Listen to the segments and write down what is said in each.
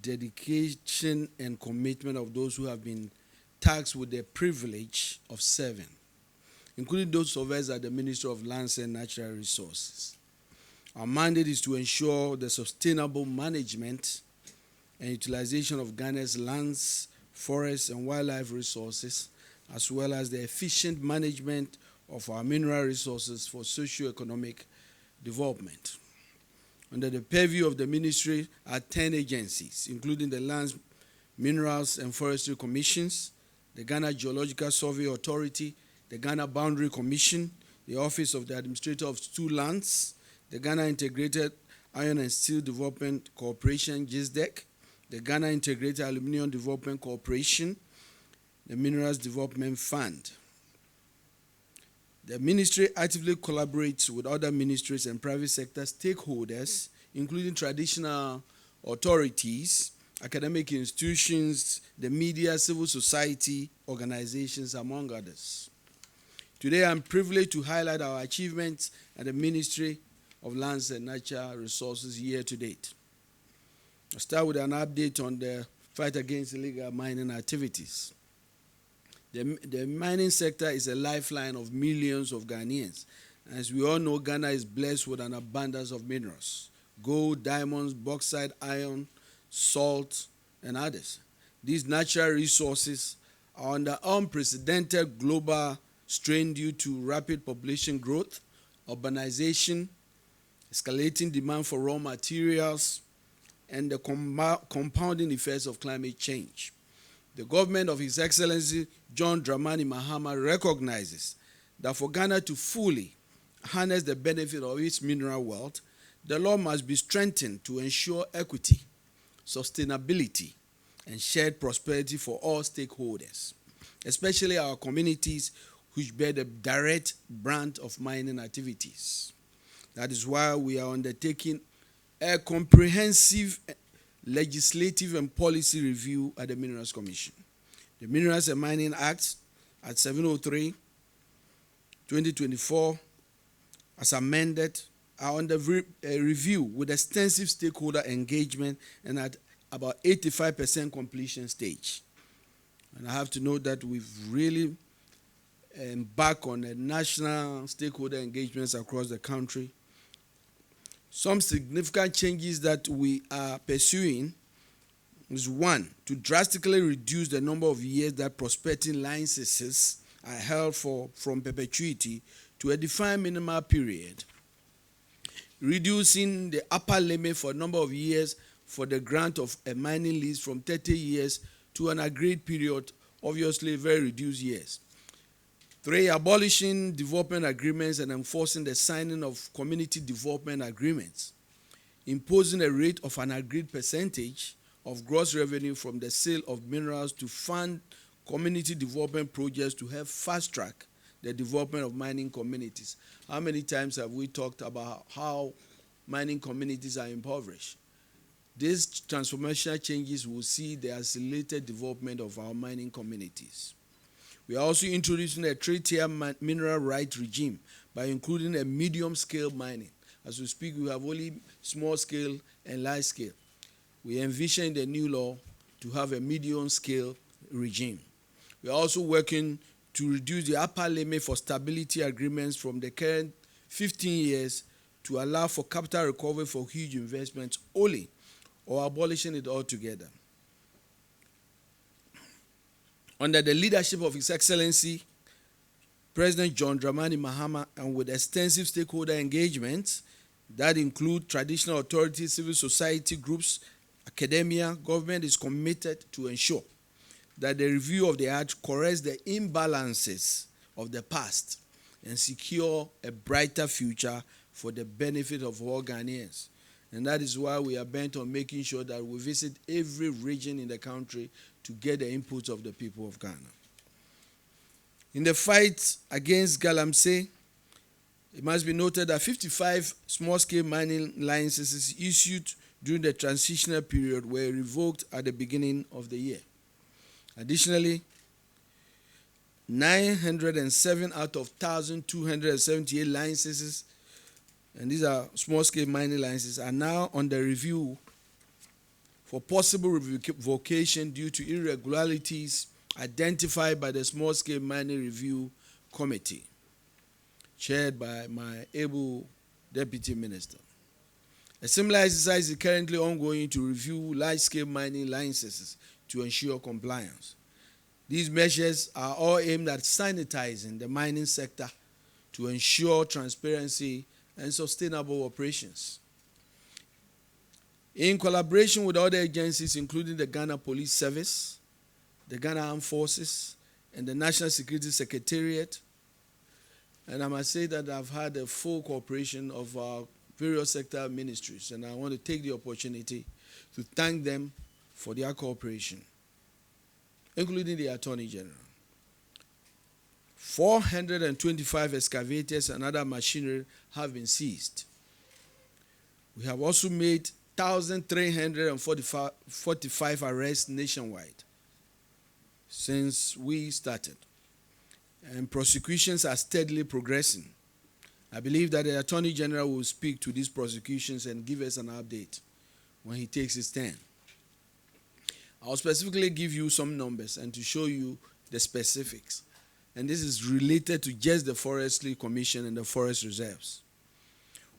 dedication and commitment of those who have been tasked with the privilege of serving, including those of us at the Ministry of Lands and Natural Resources. Our mandate is to ensure the sustainable management and utilization of Ghana's lands, forests, and wildlife resources, as well as the efficient management of our mineral resources for socio-economic development. Under the purview of the ministry are 10 agencies, including the Lands, Minerals, and Forestry Commissions, the Ghana Geological Survey Authority, the Ghana Boundary Commission, the Office of the Administrator of Two Lands, the Ghana Integrated Iron and Steel Development Corporation, GISDEC, the Ghana Integrated Aluminium Development Corporation, the Minerals Development Fund. The ministry actively collaborates with other ministries and private sector stakeholders, including traditional authorities, academic institutions, the media, civil society organizations, among others. Today, I'm privileged to highlight our achievements at the Ministry of Lands and Natural Resources year to date. I'll start with an update on the fight against illegal mining activities. The mining sector is a lifeline of millions of Ghanaians. As we all know, Ghana is blessed with an abundance of minerals: gold, diamonds, bauxite, iron, salt, and others. These natural resources are under unprecedented global strain due to rapid population growth, urbanization, escalating demand for raw materials, and the compounding effects of climate change. The government of His Excellency John Dramani Mahama recognizes that for Ghana to fully harness the benefit of its mineral wealth, the law must be strengthened to ensure equity, sustainability, and shared prosperity for all stakeholders, especially our communities which bear the direct brunt of mining activities. That is why we are undertaking a comprehensive legislative and policy review at the Minerals Commission. The Minerals and Mining Act at 703/2024, as amended, are under review with extensive stakeholder engagement and at about 85% completion stage. And I have to note that we've really embarked on a national stakeholder engagements across the country. Some significant changes that we are pursuing is: one, to drastically reduce the number of years that prospecting licenses are held for from perpetuity to a defined minimal period, reducing the upper limit for number of years for the grant of a mining lease from 30 years to an agreed period, obviously very reduced years. 3, abolishing development agreements and enforcing the signing of community development agreements, imposing a rate of an agreed percentage of gross revenue from the sale of minerals to fund community development projects to help fast-track the development of mining communities. How many times have we talked about how mining communities are impoverished? These transformational changes will see the accelerated development of our mining communities. We are also introducing a 3-tier mineral right regime by including a medium-scale mining. As we speak, we have only small-scale and large-scale. We envision in the new law to have a medium-scale regime. We are also working to reduce the upper limit for stability agreements from the current 15 years to allow for capital recovery for huge investments only, or abolishing it altogether. Under the leadership of His Excellency President John Dramani Mahama, and with extensive stakeholder engagements that include traditional authorities, civil society groups, academia, government is committed to ensure that the review of the Act corrects the imbalances of the past and secure a brighter future for the benefit of all Ghanaians. And that is why we are bent on making sure that we visit every region in the country to get the inputs of the people of Ghana. In the fight against Galamsey, it must be noted that 55 small-scale mining licenses issued during the transitional period were revoked at the beginning of the year. Additionally, 907 out of 1,278 licenses, and these are small-scale mining licenses, are now under review for possible revocation due to irregularities identified by the Small Scale Mining Review Committee, chaired by my able Deputy Minister. A similar exercise is currently ongoing to review large-scale mining licenses to ensure compliance. These measures are all aimed at sanitizing the mining sector to ensure transparency and sustainable operations. In collaboration with other agencies, including the Ghana Police Service, the Ghana Armed Forces, and the National Security Secretariat, and I must say that I've had a full cooperation of our various sector ministries, and I want to take the opportunity to thank them for their cooperation, including the Attorney General. 425 excavators and other machinery have been seized. We have also made 1,345 arrests nationwide since we started, and prosecutions are steadily progressing. I believe that the Attorney General will speak to these prosecutions and give us an update when he takes his turn. I'll specifically give you some numbers and to show you the specifics. And this is related to just the Forestry Commission and the forest reserves.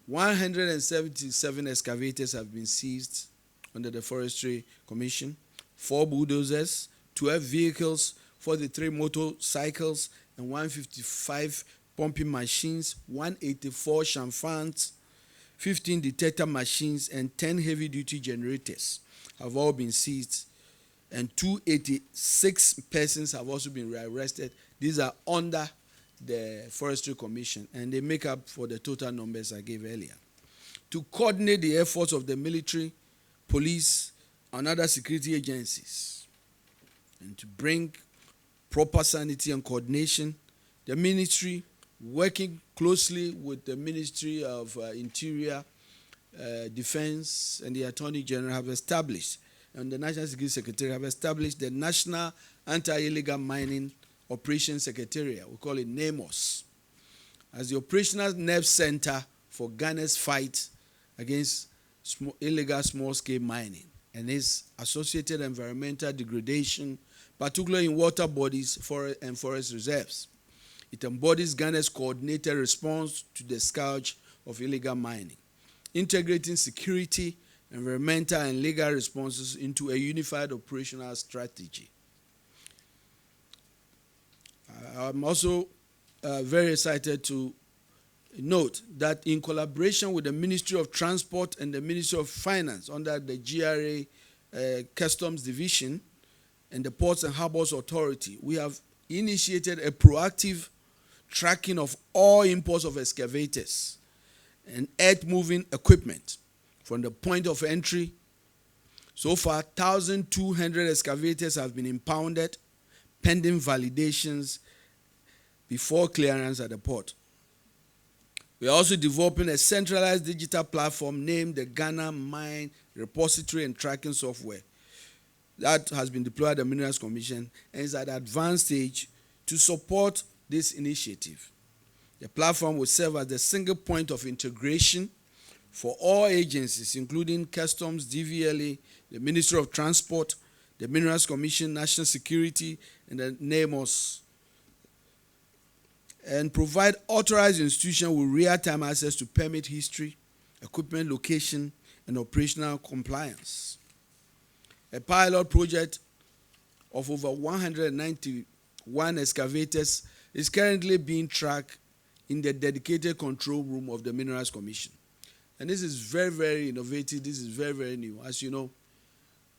177 excavators have been seized under the Forestry Commission, 4 bulldozers, 12 vehicles, 43 motorcycles, and 155 pumping machines, 184 chamfans, 15 detector machines, and 10 heavy-duty generators have all been seized, and 286 persons have also been arrested. These are under the Forestry Commission, and they make up for the total numbers I gave earlier. To coordinate the efforts of the military, police, and other security agencies, and to bring proper sanity and coordination, the ministry, working closely with the Ministry of Interior, Defense, and the Attorney General have established, and the National Security Secretary have established the National Anti-Illegal Mining Operations Secretariat, we call it NAMOS, as the operational nerve center for Ghana's fight against illegal small-scale mining and its associated environmental degradation, particularly in water bodies and forest reserves. It embodies Ghana's coordinated response to the scourge of illegal mining, integrating security, environmental, and legal responses into a unified operational strategy. I'm also very excited to note that in collaboration with the Ministry of Transport and the Ministry of Finance under the GRA Customs Division and the Ports and Harbors Authority, we have initiated a proactive tracking of all imports of excavators and earth-moving equipment from the point of entry. So far, 1,200 excavators have been impounded, pending validations before clearance at the port. We are also developing a centralized digital platform named the Ghana Mine Repository and Tracking Software that has been deployed at the Minerals Commission and is at an advanced stage to support this initiative. The platform will serve as the single point of integration for all agencies, including Customs, DVLA, the Ministry of Transport, the Minerals Commission, National Security, and the NAMOS, and provide authorized institutions with real-time access to permit history, equipment location, and operational compliance. A pilot project of over 191 excavators is currently being tracked in the dedicated control room of the Minerals Commission. And this is very, very innovative. This is very, very new. As you know,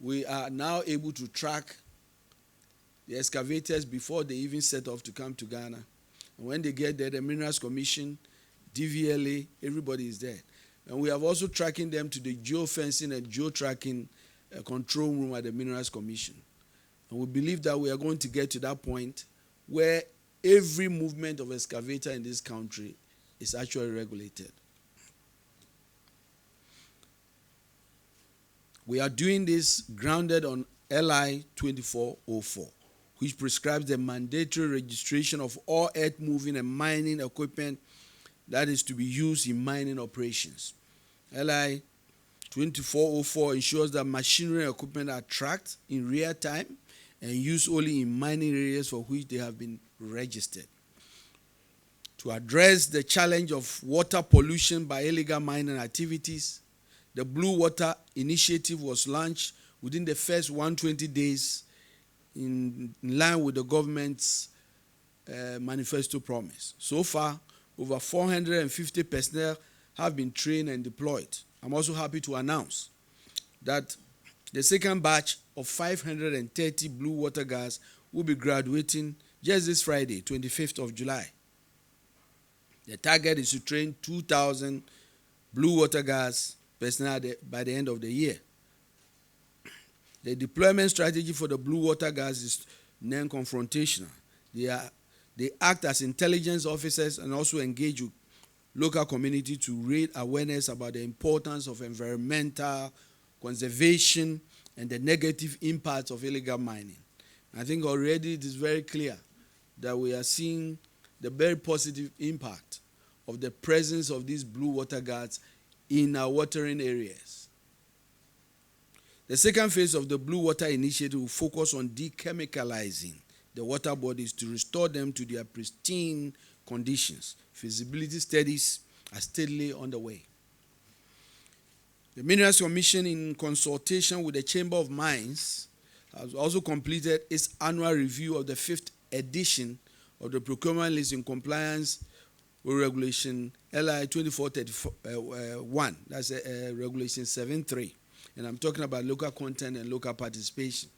we are now able to track the excavators before they even set off to come to Ghana. And when they get there, the Minerals Commission, DVLA, everybody is there. And we have also tracking them to the geofencing and geotracking control room at the Minerals Commission. And we believe that we are going to get to that point where every movement of excavator in this country is actually regulated. We are doing this grounded on LI 2404, which prescribes the mandatory registration of all earth-moving and mining equipment that is to be used in mining operations. LI 2404 ensures that machinery and equipment are tracked in real time and used only in mining areas for which they have been registered. To address the challenge of water pollution by illegal mining activities, the Blue Water Initiative was launched within the first 120 days in line with the government's manifesto promise. So far, over 450 personnel have been trained and deployed. I'm also happy to announce that the second batch of 530 blue water guards will be graduating just this Friday, 25th of July. The target is to train 2,000 blue water guards personnel by the end of the year. The deployment strategy for the blue water guards is non-confrontational. They act as intelligence officers and also engage with local community to raise awareness about the importance of environmental conservation and the negative impacts of illegal mining. I think already it is very clear that we are seeing the very positive impact of the presence of these blue water guards in our watering areas. The second phase of the Blue Water Initiative will focus on dechemicalizing the water bodies to restore them to their pristine conditions. Feasibility studies are steadily underway. The Minerals Commission, in consultation with the Chamber of Mines, has also completed its annual review of the 5th edition of the procurement list in compliance with Regulation LI 2431. That's Regulation 7.3. And I'm talking about local content and local participation.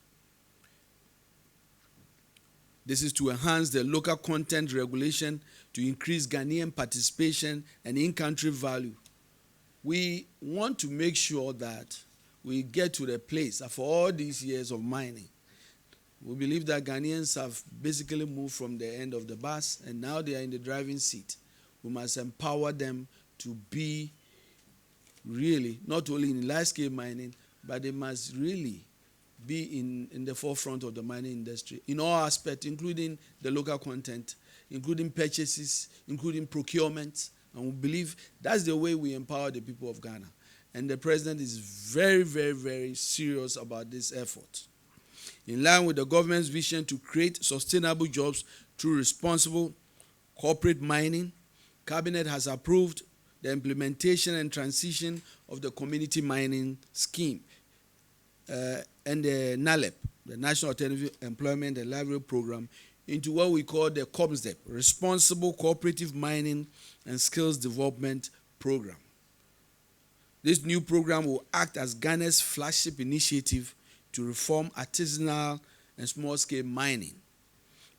This is to enhance the local content regulation to increase Ghanaian participation and in-country value. We want to make sure that we get to the place after all these years of mining. We believe that Ghanaians have basically moved from the end of the bus and now they are in the driving seat. We must empower them to be really, not only in large-scale mining, but they must really be in the forefront of the mining industry in all aspects, including the local content, including purchases, including procurement. And we believe that's the way we empower the people of Ghana. And the president is very, very, very serious about this effort. In line with the government's vision to create sustainable jobs through responsible corporate mining, Cabinet has approved the implementation and transition of the community mining scheme and the NALEP, the National Alternative Employment and Livelihood Program, into what we call the COPSDEP, Responsible Cooperative Mining and Skills Development Program. This new program will act as Ghana's flagship initiative to reform artisanal and small-scale mining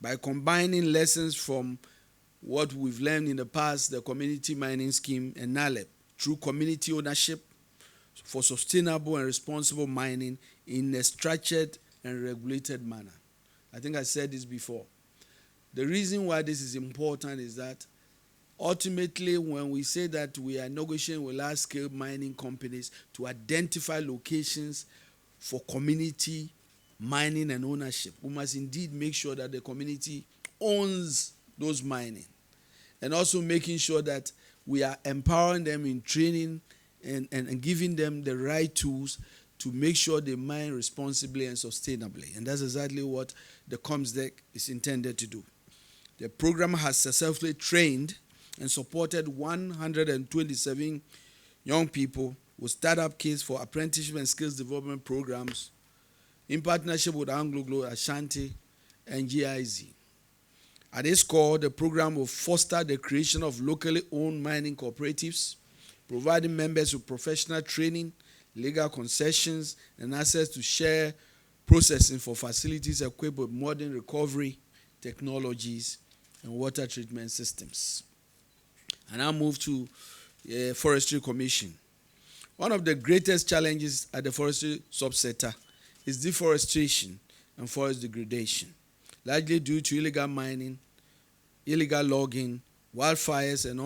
by combining lessons from what we've learned in the past, the community mining scheme and NALEP, through community ownership for sustainable and responsible mining in a structured and regulated manner. I think I said this before. The reason why this is important is that ultimately when we say that we are negotiating with large-scale mining companies to identify locations for community mining and ownership, we must indeed make sure that the community owns those mining. And also making sure that we are empowering them in training and giving them the right tools to make sure they mine responsibly and sustainably. And that's exactly what the COMSDEC is intended to do. The program has successfully trained and supported 127 young people with startup kits for apprenticeship and skills development programs in partnership with Anglo, Ashanti, and GIZ. At its core, the program will foster the creation of locally owned mining cooperatives, providing members with professional training, legal concessions, and access to share processing for facilities equipped with modern recovery technologies and water treatment systems. And I'll move to the Forestry Commission. One of the greatest challenges at the forestry subsector is deforestation and forest degradation, largely due to illegal mining, illegal logging, wildfires, and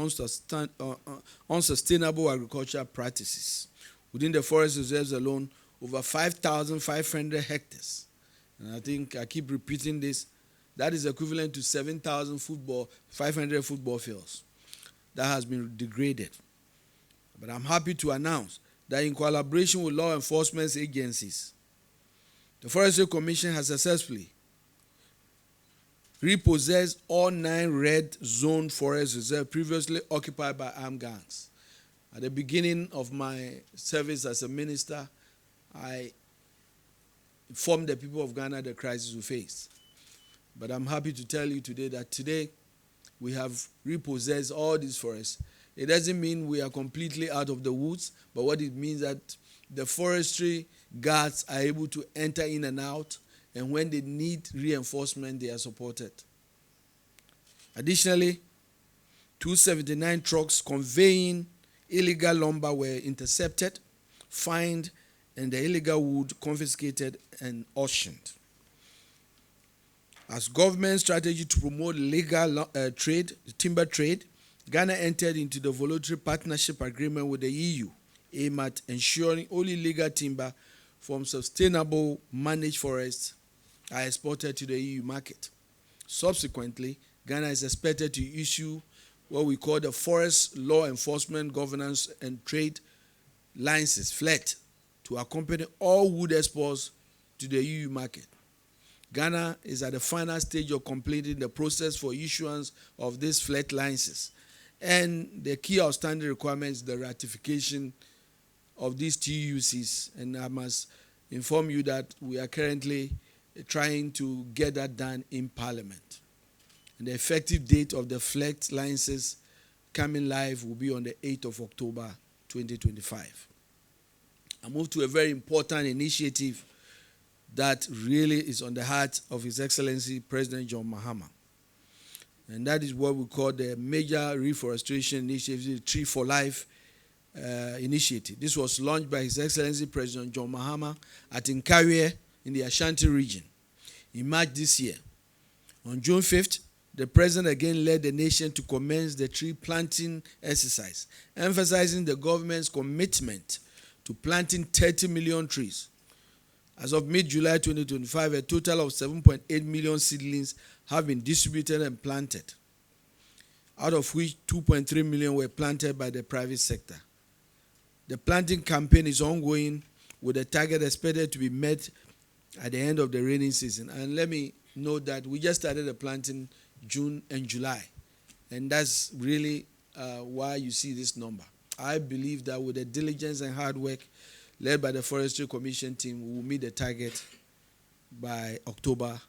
unsustainable agricultural practices. Within the forest reserves alone, over 5,500 hectares. And I think I keep repeating this. That is equivalent to 7,500 football fields that has been degraded. But I'm happy to announce that in collaboration with law enforcement agencies, the Forestry Commission has successfully repossessed all 9 red zone forest reserves previously occupied by armed gangs. At the beginning of my service as a minister, I informed the people of Ghana the crisis we face. But I'm happy to tell you today that today we have repossessed all these forests. It doesn't mean we are completely out of the woods, but what it means that the forestry guards are able to enter in and out, and when they need reinforcement, they are supported. Additionally, 279 trucks conveying illegal lumber were intercepted, fined, and the illegal wood confiscated and auctioned. As government strategy to promote legal timber trade, Ghana entered into the voluntary partnership agreement with the EU, aimed at ensuring only legal timber from sustainable managed forests are exported to the EU market. Subsequently, Ghana is expected to issue what we call the Forest Law Enforcement Governance and Trade License, FLET, to accompany all wood exports to the EU market. Ghana is at the final stage of completing the process for issuance of this FLET license. And the key outstanding requirement is the ratification of these TUCs. And I must inform you that we are currently trying to get that done in Parliament. And the effective date of the FLET licenses coming live will be on the 8th of October 2025. I move to a very important initiative that really is on the heart of His Excellency President John Mahama. And that is what we call the Major Reforestation Initiative, the Tree for Life initiative. This was launched by His Excellency President John Mahama at Nkawie in the Ashanti region in March this year. On June 5th, the President again led the nation to commence the tree planting exercise, emphasizing the government's commitment to planting 30 million trees. As of mid-July 2025, a total of 7.8 million seedlings have been distributed and planted, out of which 2.3 million were planted by the private sector. The planting campaign is ongoing, with a target expected to be met at the end of the rainy season. And let me note that we just started the planting June and July, and that's really why you see this number. I believe that with the diligence and hard work led by the Forestry Commission team, we will meet the target by October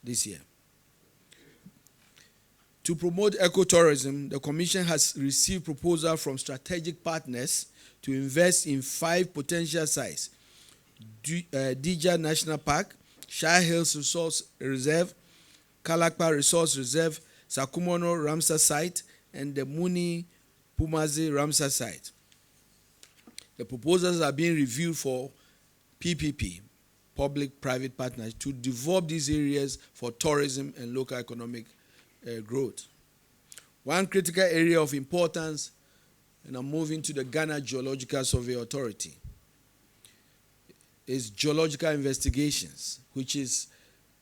this year. To promote ecotourism, the Commission has received proposals from strategic partners to invest in 5 potential sites: Dija National Park, Shire Hills Resource Reserve, Kalakpa Resource Reserve, Sakumono Ramsar Site, and the Muni Pumazi Ramsar Site. The proposals are being reviewed for PPP, public-private partners, to develop these areas for tourism and local economic growth. One critical area of importance, and I'm moving to the Ghana Geological Survey Authority, is geological investigations, which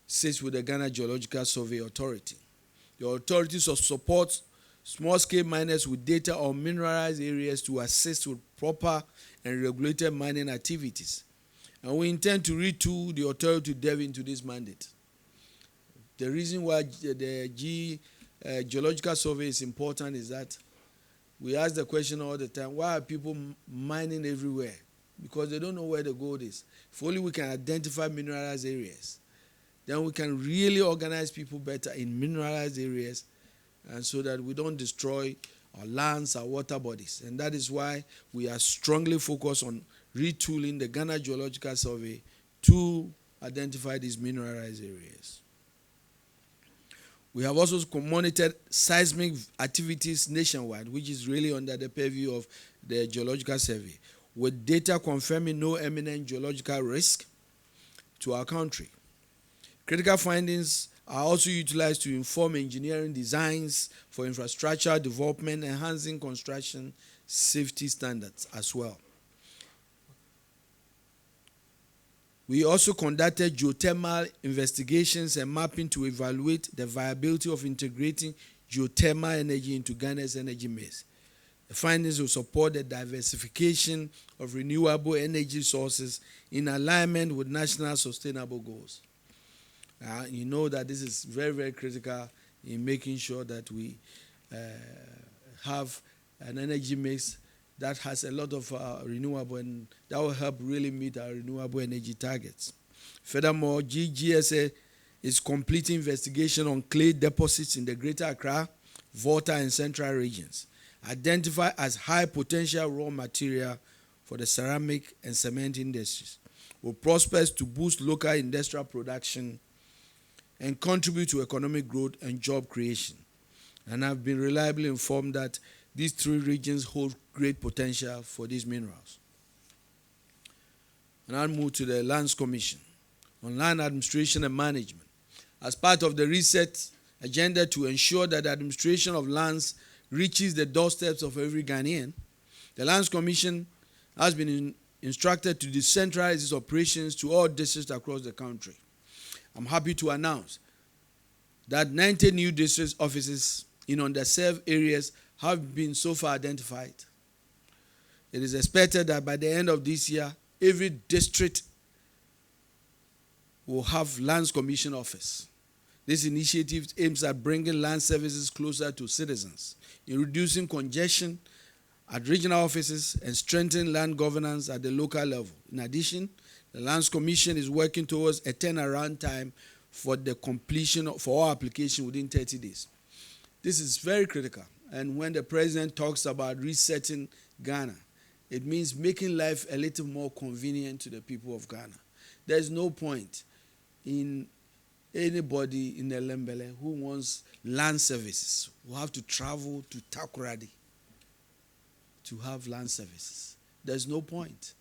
sits with the Ghana Geological Survey Authority. The authority supports small-scale miners with data on mineralized areas to assist with proper and regulated mining activities. And we intend to retool the authority to delve into this mandate. The reason why the geological survey is important is that we ask the question all the time, why are people mining everywhere? Because they don't know where the gold is. If only we can identify mineralized areas, then we can really organize people better in mineralized areas, and so that we don't destroy our lands, our water bodies. And that is why we are strongly focused on retooling the Ghana Geological Survey to identify these mineralized areas. We have also monitored seismic activities nationwide, which is really under the purview of the Geological Survey, with data confirming no imminent geological risk to our country. Critical findings are also utilized to inform engineering designs for infrastructure development, enhancing construction safety standards as well. We also conducted geothermal investigations and mapping to evaluate the viability of integrating geothermal energy into Ghana's energy mix. The findings will support the diversification of renewable energy sources in alignment with national sustainable goals. You know that this is very, very critical in making sure that we have an energy mix that has a lot of renewable, and that will help really meet our renewable energy targets. Furthermore, GGSA is completing investigation on clay deposits in the Greater Accra, Volta, and Central regions, identified as high potential raw material for the ceramic and cement industries, with prospects to boost local industrial production and contribute to economic growth and job creation. And I've been reliably informed that these three regions hold great potential for these minerals. And I'll move to the Lands Commission on Land Administration and Management. As part of the reset agenda to ensure that the administration of lands reaches the doorsteps of every Ghanaian, the Lands Commission has been instructed to decentralize its operations to all districts across the country. I'm happy to announce that 90 new district offices in underserved areas have been so far identified. It is expected that by the end of this year, every district will have Lands Commission office. This initiative aims at bringing land services closer to citizens, in reducing congestion at regional offices and strengthening land governance at the local level. In addition, the Lands Commission is working towards a turnaround time for the completion for all applications within 30 days. This is very critical. And when the president talks about resetting Ghana, it means making life a little more convenient to the people of Ghana. There's no point in anybody in the Lembele who wants land services who have to travel to Takoradi to have land services. There's no point.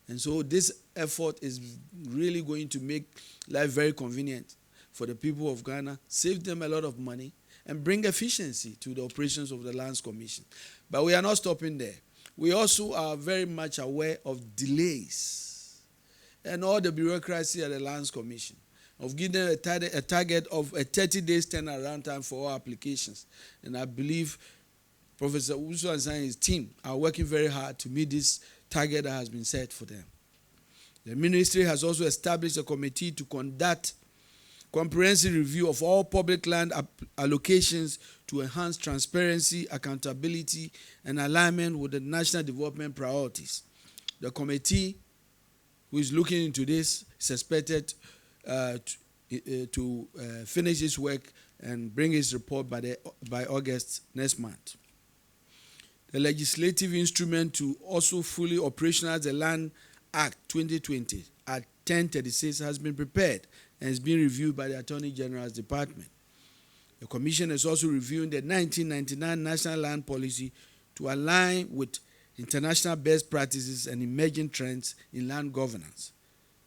And so this effort is really going to make life very convenient for the people of Ghana, save them a lot of money, and bring efficiency to the operations of the Lands Commission. But we are not stopping there. We also are very much aware of delays and all the bureaucracy at the Lands Commission, of giving them a target of a 30 days turnaround time for all applications. And I believe Professor Usu and his team are working very hard to meet this target that has been set for them. The ministry has also established a committee to conduct comprehensive review of all public land allocations to enhance transparency, accountability, and alignment with the national development priorities. The committee, who is looking into this, is expected to finish its work and bring its report by August next month. The legislative instrument to also fully operationalize the Land Act 2020 at 1036 has been prepared and is being reviewed by the Attorney General's Department. The Commission is also reviewing the 1999 National Land Policy to align with international best practices and emerging trends in land governance.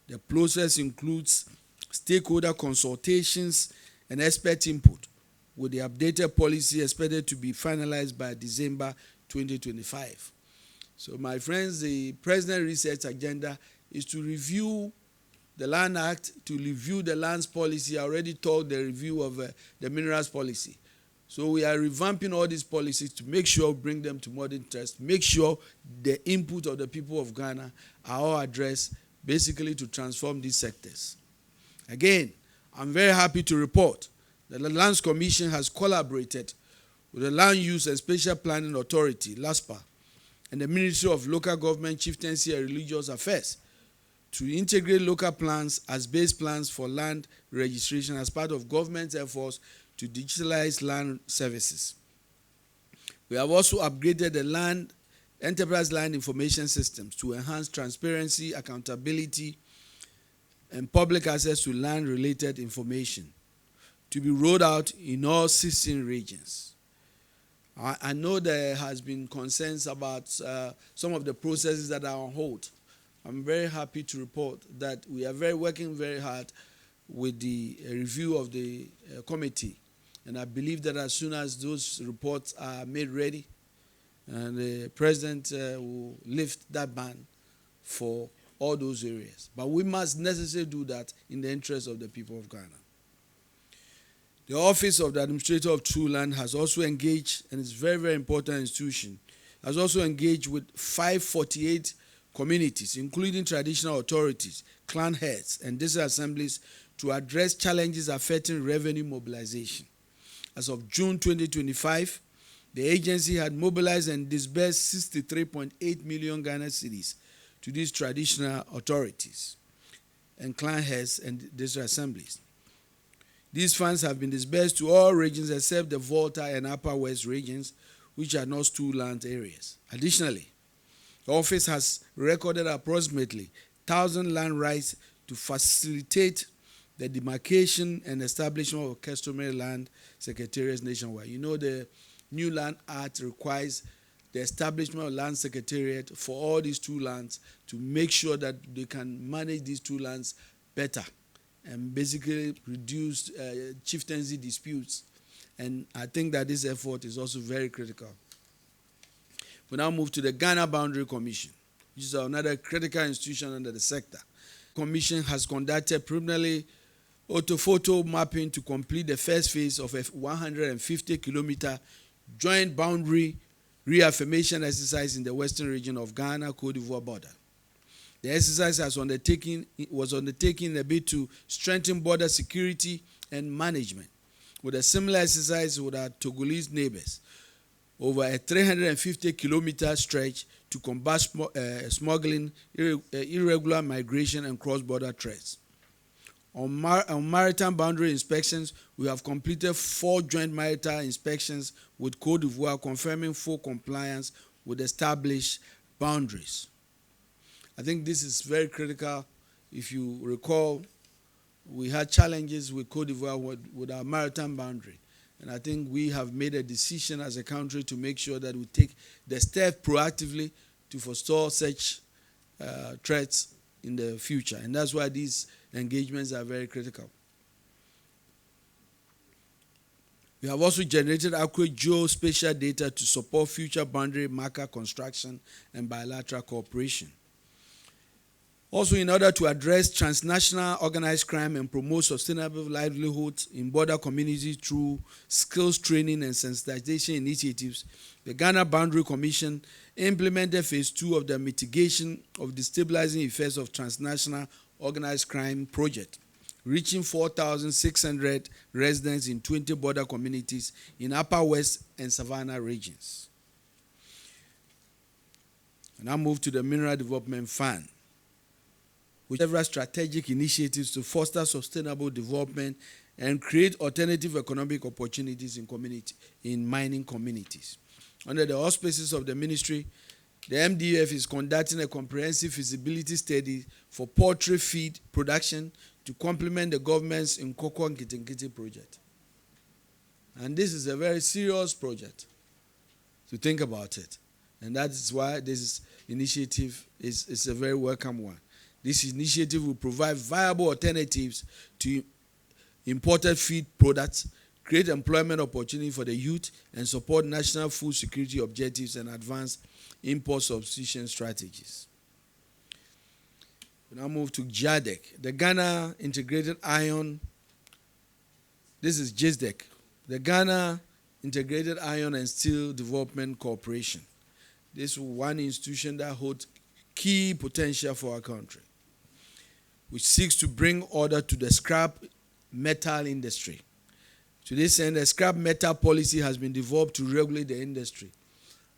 The process includes stakeholder consultations and expert input, with the updated policy expected to be finalized by December 2025. So, my friends, the President Research Agenda is to review the Land Act, to review the lands policy. I already told the review of the minerals policy. So we are revamping all these policies to make sure, bring them to modern trust, make sure the input of the people of Ghana are all addressed, basically to transform these sectors. Again, I'm very happy to report that the Lands Commission has collaborated with the Land Use and Spatial Planning Authority, LASPA, and the Ministry of Local Government, Chieftaincy and Religious Affairs to integrate local plans as base plans for land registration as part of government's efforts to digitalize land services. We have also upgraded the enterprise land information systems to enhance transparency, accountability, and public access to land-related information to be rolled out in all 16 regions. I know there has been concerns about some of the processes that are on hold. I'm very happy to report that we are working very hard with the review of the committee. And I believe that as soon as those reports are made ready, and the President will lift that ban for all those areas. But we must necessarily do that in the interest of the people of Ghana. The Office of the Administrator of True Land has also engaged, and it's a very, very important institution, has also engaged with 548 communities, including traditional authorities, clan heads, and district assemblies to address challenges affecting revenue mobilization. As of June 2025, the agency had mobilized and disbursed 63.8 million Ghana cedis to these traditional authorities and clan heads and district assemblies. These funds have been disbursed to all regions except the Volta and Upper West regions, which are not stool land areas. Additionally, the office has recorded approximately 1,000 land rights to facilitate the demarcation and establishment of customary land secretariats nationwide. You know, the new Land Act requires the establishment of land secretariat for all these two lands to make sure that they can manage these two lands better and basically reduce chieftaincy disputes. And I think that this effort is also very critical. We now move to the Ghana Boundary Commission, which is another critical institution under the sector. The Commission has conducted preliminary orthophoto mapping to complete the first phase of a 150-kilometer joint boundary reaffirmation exercise in the western region of Ghana-Côte d'Ivoire border. The exercise was undertaken in a bid to strengthen border security and management, with a similar exercise with our Togolese neighbors over a 350-kilometer stretch to combat smuggling, irregular migration, and cross-border threats. On maritime boundary inspections, we have completed 4 joint maritime inspections with Côte d'Ivoire, confirming full compliance with established boundaries. I think this is very critical. If you recall, we had challenges with Côte d'Ivoire with our maritime boundary. And I think we have made a decision as a country to make sure that we take the step proactively to forestall such threats in the future. And that's why these engagements are very critical. We have also generated accurate geospatial data to support future boundary marker construction and bilateral cooperation. Also, in order to address transnational organized crime and promote sustainable livelihoods in border communities through skills training and sensitization initiatives, the Ghana Boundary Commission implemented phase 2 of the mitigation of destabilizing effects of transnational organized crime project, reaching 4,600 residents in 20 border communities in Upper West and Savannah regions. And I move to the Mineral Development Fund, with several strategic initiatives to foster sustainable development and create alternative economic opportunities in mining communities. Under the auspices of the ministry, the MDF is conducting a comprehensive feasibility study for poultry feed production to complement the government's Nkoko and Kitinkiti project. And this is a very serious project, to think about it. And that is why this initiative is a very welcome one. This initiative will provide viable alternatives to imported feed products, create employment opportunity for the youth, and support national food security objectives and advance import substitution strategies. We now move to GIADEC, the Ghana Integrated Iron. This is GISDEC, the Ghana Integrated Iron and Steel Development Corporation. This is one institution that holds key potential for our country, which seeks to bring order to the scrap metal industry. To this end, a scrap metal policy has been developed to regulate the industry.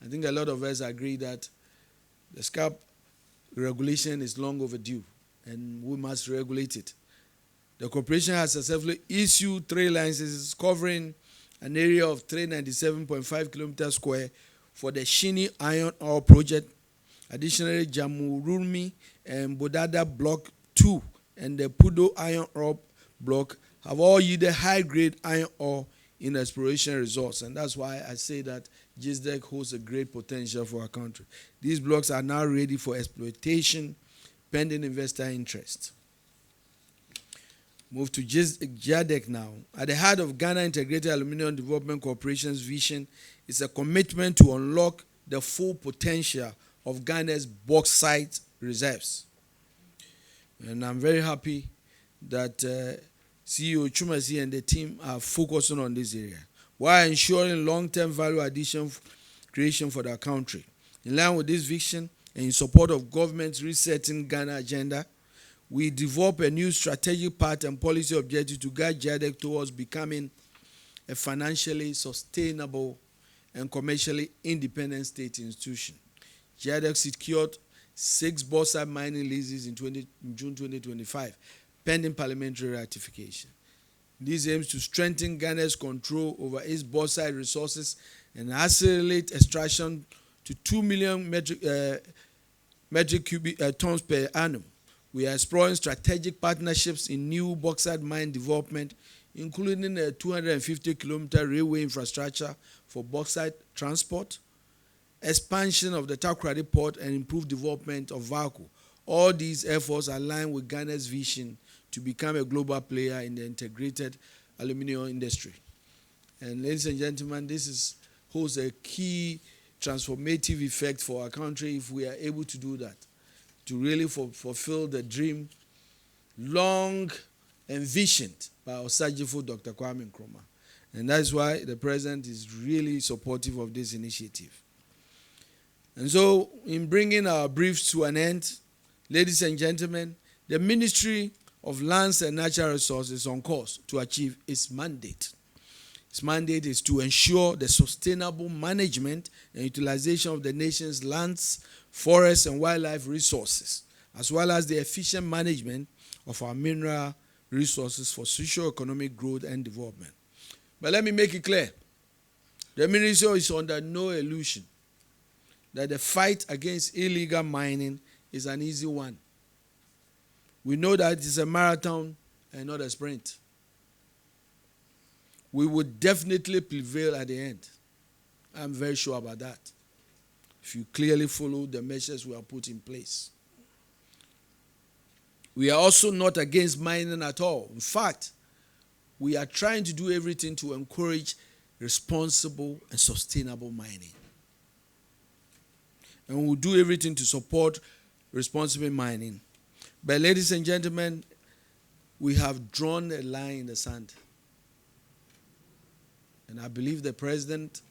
I think a lot of us agree that the scrap regulation is long overdue, and we must regulate it. The corporation has successfully issued 3 licenses covering an area of 397.5 kilometers square for the Shini Iron Ore Project. Additionally, Jamurumi and Bodada Block 2 and the Pudo Iron Ore Block have all yielded high-grade iron ore in exploration resource. And that's why I say that GISDEC holds a great potential for our country. These blocks are now ready for exploitation, pending investor interest. Move to GIADEC now. At the heart of Ghana Integrated Aluminium Development Corporation's vision is a commitment to unlock the full potential of Ghana's bauxite reserves. And I'm very happy that CEO Chumasi and the team are focusing on this area while ensuring long-term value addition creation for the country. In line with this vision and in support of government's resetting Ghana agenda, we develop a new strategic path and policy objective to guide GIADEC towards becoming a financially sustainable and commercially independent state institution. GIADEC secured 6 bauxite mining leases in June 2025, pending parliamentary ratification. This aims to strengthen Ghana's control over its bauxite resources and accelerate extraction to 2 million metric cubic tons per annum. We are exploring strategic partnerships in new bauxite mine development, including a 250-kilometer railway infrastructure for bauxite transport, expansion of the Takoradi port, and improved development of VACO. All these efforts align with Ghana's vision to become a global player in the integrated aluminium industry. And ladies and gentlemen, this holds a key transformative effect for our country if we are able to do that, to really fulfill the dream long envisioned by our Osajifo Dr. Kwame Nkrumah. And that's why the president is really supportive of this initiative. And so, in bringing our briefs to an end, ladies and gentlemen, the Ministry of Lands and Natural Resources is on course to achieve its mandate. Its mandate is to ensure the sustainable management and utilization of the nation's lands, forests, and wildlife resources, as well as the efficient management of our mineral resources for socio-economic growth and development. But let me make it clear, the ministry is under no illusion that the fight against illegal mining is an easy one. We know that it is a marathon and not a sprint. We will definitely prevail at the end. I'm very sure about that, if you clearly follow the measures we have put in place. We are also not against mining at all. In fact, we are trying to do everything to encourage responsible and sustainable mining. And we'll do everything to support responsible mining. But ladies and gentlemen, we have drawn a line in the sand. And I believe the president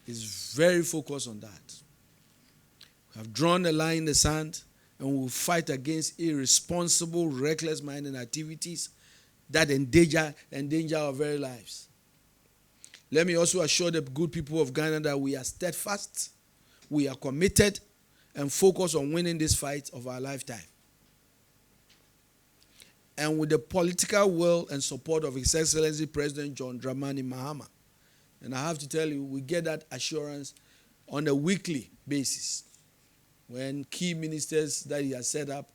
is very focused on that. We have drawn a line in the sand, and we will fight against irresponsible, reckless mining activities that endanger our very lives. Let me also assure the good people of Ghana that we are steadfast, we are committed, and focused on winning this fight of our lifetime. And with the political will and support of His Excellency President John Dramani Mahama, and I have to tell you, we get that assurance on a weekly basis. When key ministers that he has set up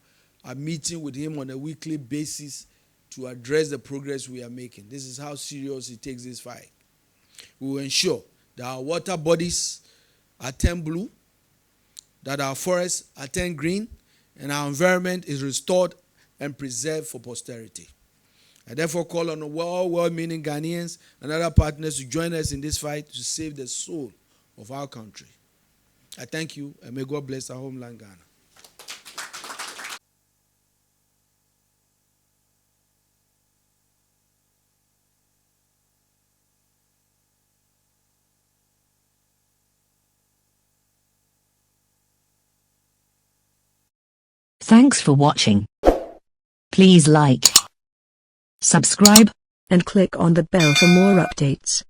are meeting with him on a weekly basis to address the progress we are making. This is how serious he takes this fight. We will ensure that our water bodies are turned blue, that our forests are turned green, and our environment is restored and preserved for posterity. I therefore call on all well-meaning Ghanaians and other partners to join us in this fight to save the soul of our country. I thank you, and may God bless our homeland, Ghana. Thanks for watching. Please like, subscribe, and click on the bell for more updates.